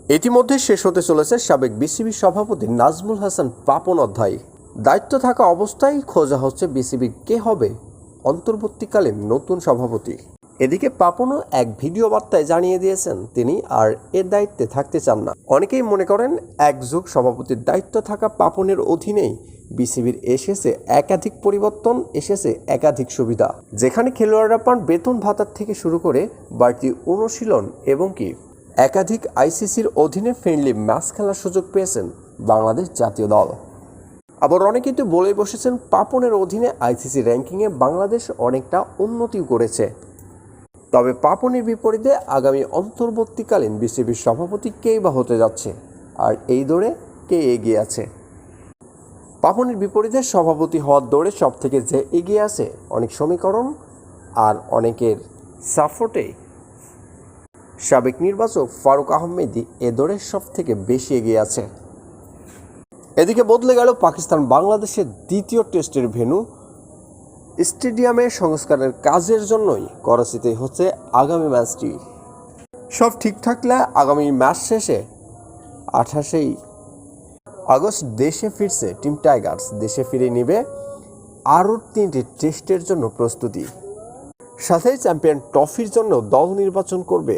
ইতিমধ্যে শেষ হতে চলেছে সাবেক বিসিবি সভাপতি নাজমুল হাসান পাপন অধ্যায়। দায়িত্ব থাকা অবস্থায় খোঁজা হচ্ছে বিসিবি কে হবে অন্তর্বর্তীকালীন নতুন সভাপতি। এদিকে পাপনও এক ভিডিও বার্তায় জানিয়ে দিয়েছেন তিনি আর এর দায়িত্বে থাকতে চান না। অনেকেই মনে করেন একযুগ সভাপতির দায়িত্ব থাকা পাপনের অধীনেই বিসিবির এসেছে একাধিক পরিবর্তন, এসেছে একাধিক সুবিধা, যেখানে খেলোয়াড়রা পান বেতন ভাতার থেকে শুরু করে বাড়তি অনুশীলন এবং কি একাধিক আইসিসির অধীনে ফ্রেন্ডলি ম্যাচ খেলার সুযোগ পেয়েছেন বাংলাদেশ জাতীয় দল। আবার অনেকেই তো বলে বসেছেন পাপনের অধীনে আইসিসি র্যাঙ্কিংয়ে বাংলাদেশ অনেকটা উন্নতিও করেছে। তবে পাপনের বিপরীতে আগামী অন্তর্বর্তীকালীন বিসিবির সভাপতি কেই বা হতে যাচ্ছে, আর এই দৌড়ে কে এগিয়ে আছে? পাপনের বিপরীতে সভাপতি হওয়ার দৌড়ে সব থেকে যে এগিয়ে আছে অনেক সমীকরণ আর অনেকের সাপোর্টে সাবেক নির্বাচক ফারুক আহমেদই এ দৌড়ে সব থেকে বেশি এগিয়ে আছে। এদিকে বদলে গেল পাকিস্তান বাংলাদেশের দ্বিতীয় টেস্টের ভেন্যু। স্টেডিয়ামে সংস্কারের কাজের জন্যই করাচিতে হচ্ছে আগামী ম্যাচটি। সব ঠিক থাকলে আগামী ম্যাচ শেষে 28 আগস্ট দেশে ফিরছে টিম টাইগার্স। দেশে ফিরে নেবে আরও 3টি টেস্টের জন্য প্রস্তুতি, সাথে চ্যাম্পিয়ন ট্রফির জন্য দল নির্বাচন করবে